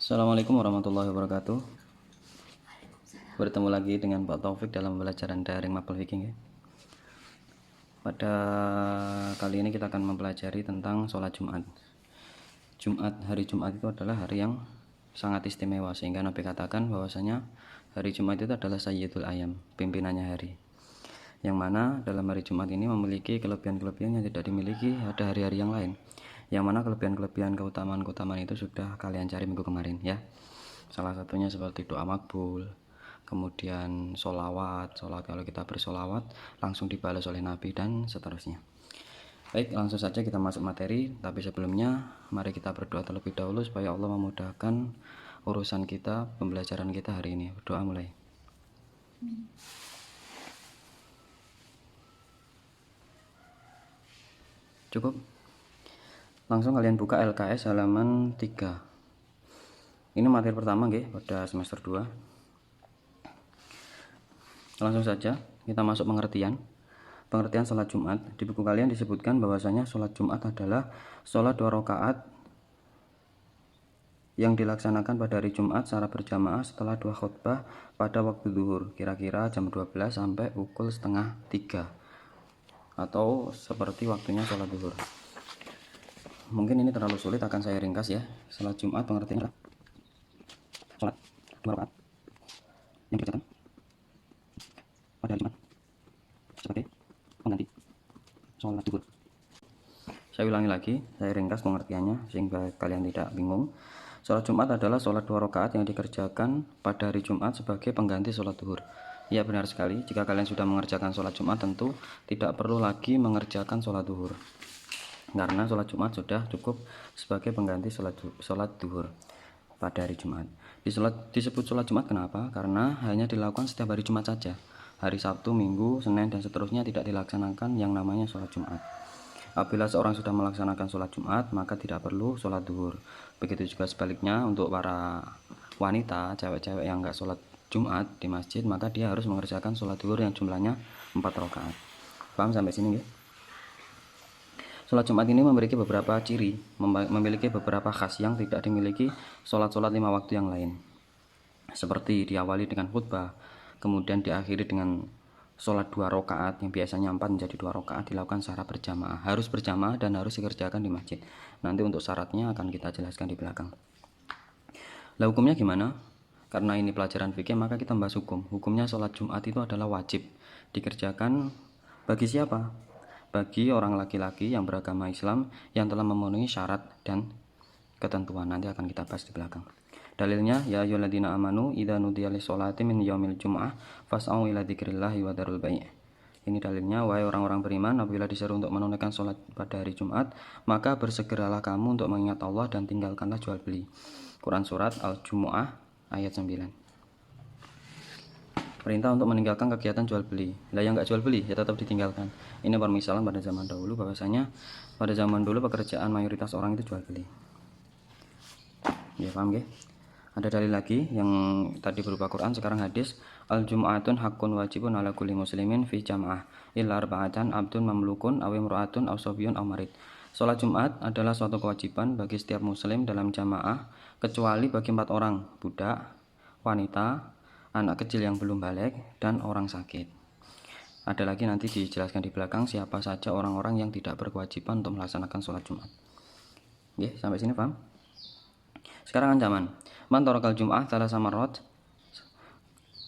Assalamualaikum warahmatullahi wabarakatuh. Bertemu lagi dengan Pak Taufik dalam pembelajaran daring Mapel Viking ya. Pada kali ini kita akan mempelajari tentang sholat Jumat. Hari Jumat itu adalah hari yang sangat istimewa, sehingga Nabi katakan bahwasanya hari Jumat itu adalah Sayyidul Ayam, pimpinannya hari. Yang mana dalam hari Jumat ini memiliki kelebihan-kelebihan yang tidak dimiliki pada hari-hari yang lain. Yang mana kelebihan-kelebihan keutamaan itu sudah kalian cari minggu kemarin ya. Salah satunya seperti doa makbul, kemudian sholat kalau kita bersolawat langsung dibalas oleh Nabi dan seterusnya. Baik, langsung saja kita masuk materi. Tapi sebelumnya mari kita berdoa terlebih dahulu supaya Allah memudahkan urusan kita, pembelajaran kita hari ini. Berdoa mulai. Cukup? Langsung kalian buka LKS halaman 3. Ini materi pertama nggih pada semester 2. Langsung saja kita masuk pengertian sholat Jumat. Di buku kalian disebutkan bahwasanya sholat Jumat adalah sholat 2 rakaat yang dilaksanakan pada hari Jumat secara berjamaah setelah 2 khutbah pada waktu zuhur, kira-kira jam 12 sampai pukul setengah 3, atau seperti waktunya sholat zuhur. Mungkin ini terlalu sulit, akan saya ringkas ya. Sholat Jumat pengertiannya adalah sholat 2 rakaat yang dikerjakan pada hari Jumat sebagai pengganti sholat zuhur. Saya ulangi lagi, saya ringkas pengertiannya sehingga kalian tidak bingung. Sholat Jumat adalah sholat 2 rakaat yang dikerjakan pada hari Jumat sebagai pengganti sholat zuhur. Ya, benar sekali. Jika kalian sudah mengerjakan sholat Jumat, tentu tidak perlu lagi mengerjakan sholat zuhur, karena sholat Jumat sudah cukup sebagai pengganti sholat zuhur pada hari Jumat. Disebut sholat Jumat kenapa? Karena hanya dilakukan setiap hari Jumat saja. Hari Sabtu, Minggu, Senin, dan seterusnya tidak dilaksanakan yang namanya sholat Jumat. Apabila seorang sudah melaksanakan sholat Jumat, maka tidak perlu sholat zuhur. Begitu juga sebaliknya untuk para wanita, cewek-cewek yang nggak sholat Jumat di masjid, maka dia harus mengerjakan sholat zuhur yang jumlahnya 4 rakaat. Paham sampai sini nggih? Sholat Jumat ini memiliki beberapa ciri, memiliki beberapa khas yang tidak dimiliki sholat-sholat 5 waktu yang lain. Seperti diawali dengan khutbah, kemudian diakhiri dengan sholat 2 rakaat yang biasanya 4 menjadi 2 rakaat, dilakukan secara berjamaah. Harus berjamaah dan harus dikerjakan di masjid. Nanti untuk syaratnya akan kita jelaskan di belakang. Lah hukumnya gimana? Karena ini pelajaran fikih, maka kita bahas hukum. Hukumnya sholat Jumat itu adalah wajib dikerjakan bagi siapa? Bagi orang laki-laki yang beragama Islam yang telah memenuhi syarat dan ketentuan. Nanti akan kita bahas di belakang. Dalilnya, ya ayyuhalladzina amanu idza nudiya lis-sholati min yaumil jum'ah fas'au ila dzikrillahi wa dzarul bai'. Ini dalilnya, wahai orang-orang beriman, apabila diseru untuk menunaikan sholat pada hari Jumat, maka bersegeralah kamu untuk mengingat Allah dan tinggalkanlah jual beli. Quran surat Al-Jumu'ah ayat 9. Perintah untuk meninggalkan kegiatan jual beli. Lah yang nggak jual beli ya tetap ditinggalkan. Ini permisalan pada zaman dahulu, bahwasanya pada zaman dulu pekerjaan mayoritas orang itu jual beli. Ya, paham nggih? Ada dalil lagi yang tadi berupa Quran, sekarang hadis. Al-jum'atun haqqun wajibun ala kulli muslimin fi jam'ah illa arba'atan abdun mamlukun aw imra'atun aw sabiyyun aw marid. Salat Jumat adalah suatu kewajiban bagi setiap muslim dalam jamaah kecuali bagi 4 orang, budak, wanita, anak kecil yang belum balik, dan orang sakit. Ada lagi nanti dijelaskan di belakang siapa saja orang-orang yang tidak berkewajiban untuk melaksanakan sholat Jumat. Oke, sampai sini paham? Sekarang ancaman. Man tarakal jum'ah thalatha marrat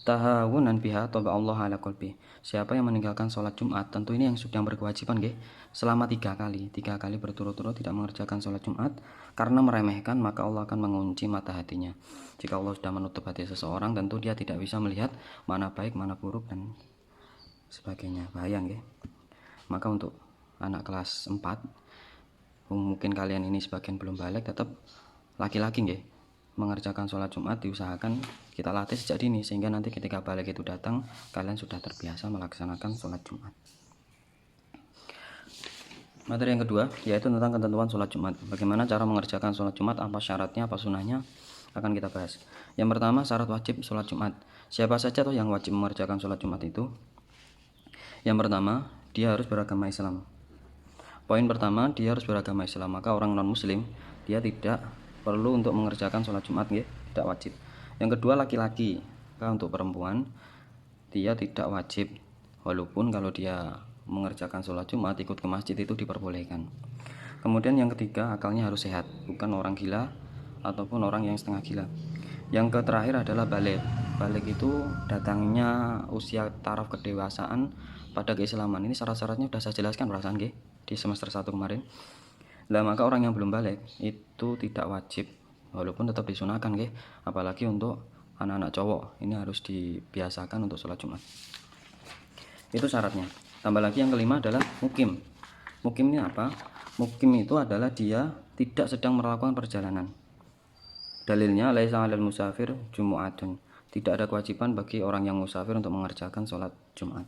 tahawunan biha taba Allah ala qalbi. Siapa yang meninggalkan sholat Jumat, tentu ini yang sudah berkewajiban nggih, selama 3 kali berturut-turut tidak mengerjakan sholat Jumat karena meremehkan, maka Allah akan mengunci mata hatinya. Jika Allah sudah menutup hati seseorang, tentu dia tidak bisa melihat mana baik, mana buruk, dan sebagainya. Bahaya nggih. Maka untuk anak kelas 4, mungkin kalian ini sebagian belum balik, tetap laki-laki nggih, mengerjakan sholat Jumat diusahakan kita latih sejak dini, sehingga nanti ketika balik itu datang, kalian sudah terbiasa melaksanakan sholat Jumat. Materi yang kedua yaitu tentang ketentuan sholat Jumat. Bagaimana cara mengerjakan sholat Jumat, apa syaratnya, apa sunahnya, akan kita bahas. Yang pertama, syarat wajib sholat Jumat. Siapa saja tuh yang wajib mengerjakan sholat Jumat itu? Yang pertama, dia harus beragama Islam. Poin pertama, dia harus beragama Islam. Maka orang non muslim dia tidak perlu untuk mengerjakan sholat Jumat nggih, tidak wajib. Yang kedua laki-laki. Untuk perempuan dia tidak wajib, walaupun kalau dia mengerjakan sholat Jumat ikut ke masjid itu diperbolehkan. Kemudian yang ketiga, akalnya harus sehat, bukan orang gila ataupun orang yang setengah gila. Yang terakhir adalah balik. Balik itu datangnya usia taraf kedewasaan pada keislaman. Ini syarat-syaratnya sudah saya jelaskan perasaan nggih di semester 1 kemarin. Lah maka orang yang belum balik itu tidak wajib, walaupun tetap disunahkan nggih, apalagi untuk anak-anak cowok. Ini harus dibiasakan untuk sholat Jumat. Itu syaratnya. Tambah lagi yang kelima adalah mukim. Mukim ini apa? Mukim itu adalah dia tidak sedang melakukan perjalanan. Dalilnya laisa 'alal musafir jumu'atun. Tidak ada kewajiban bagi orang yang musafir untuk mengerjakan sholat Jumat.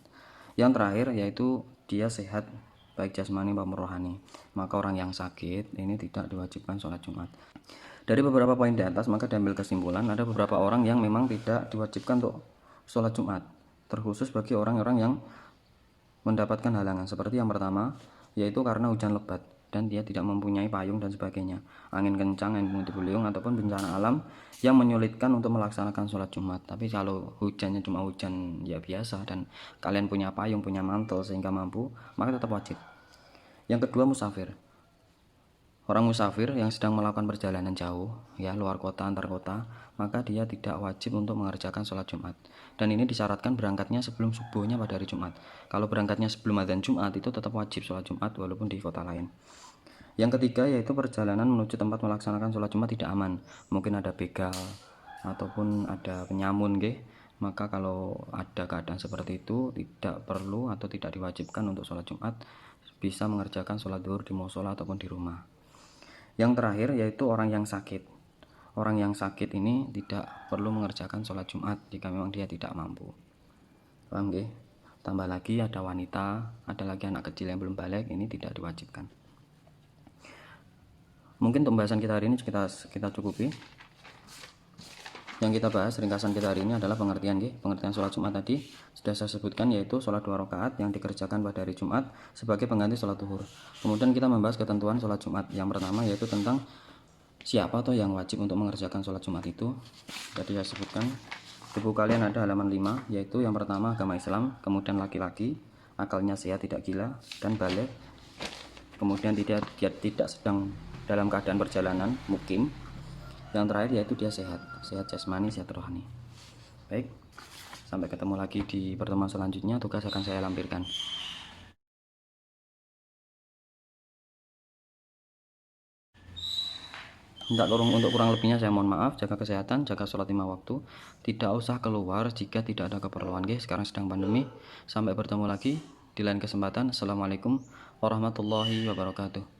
Yang terakhir yaitu dia sehat baik jasmani maupun rohani. Maka orang yang sakit ini tidak diwajibkan sholat Jumat. Dari beberapa poin di atas maka diambil kesimpulan ada beberapa orang yang memang tidak diwajibkan untuk sholat Jumat, terkhusus bagi orang-orang yang mendapatkan halangan. Seperti yang pertama yaitu karena hujan lebat dan dia tidak mempunyai payung dan sebagainya, angin kencang, angin puting beliung ataupun bencana alam yang menyulitkan untuk melaksanakan sholat Jumat. Tapi kalau hujannya cuma hujan ya biasa dan kalian punya payung, punya mantel sehingga mampu, maka tetap wajib. Yang kedua musafir. Orang musafir yang sedang melakukan perjalanan jauh, ya luar kota, antar kota, maka dia tidak wajib untuk mengerjakan sholat Jumat. Dan ini disyaratkan berangkatnya sebelum subuhnya pada hari Jumat. Kalau berangkatnya sebelum adzan Jumat itu tetap wajib sholat Jumat walaupun di kota lain. Yang ketiga yaitu perjalanan menuju tempat melaksanakan sholat Jumat tidak aman. Mungkin ada begal ataupun ada penyamun, nggih. Maka kalau ada keadaan seperti itu tidak perlu atau tidak diwajibkan untuk sholat Jumat, bisa mengerjakan sholat zuhur di musola ataupun di rumah. Yang terakhir yaitu orang yang sakit. Orang yang sakit ini tidak perlu mengerjakan sholat Jumat jika memang dia tidak mampu. Paham nggih? Tambah lagi ada wanita, ada lagi anak kecil yang belum balik, ini tidak diwajibkan. Mungkin untuk pembahasan kita hari ini kita cukupi. Yang kita bahas ringkasan kita hari ini adalah pengertian sholat Jumat tadi sudah saya sebutkan, yaitu sholat 2 rakaat yang dikerjakan pada hari Jumat sebagai pengganti sholat zuhur. Kemudian kita membahas ketentuan sholat Jumat. Yang pertama yaitu tentang siapa atau yang wajib untuk mengerjakan sholat Jumat itu. Tadi saya sebutkan di buku kalian ada halaman 5, yaitu yang pertama agama Islam, kemudian laki-laki, akalnya sehat tidak gila dan balik, kemudian dia tidak sedang dalam keadaan perjalanan, mukim. Yang terakhir yaitu dia sehat jasmani, sehat rohani. Baik, sampai ketemu lagi di pertemuan selanjutnya. Tugas akan saya lampirkan. Untuk kurang lebihnya saya mohon maaf. Jaga kesehatan, jaga sholat 5 waktu. Tidak usah keluar jika tidak ada keperluan, guys. Sekarang sedang pandemi. Sampai bertemu lagi di lain kesempatan. Assalamualaikum warahmatullahi wabarakatuh.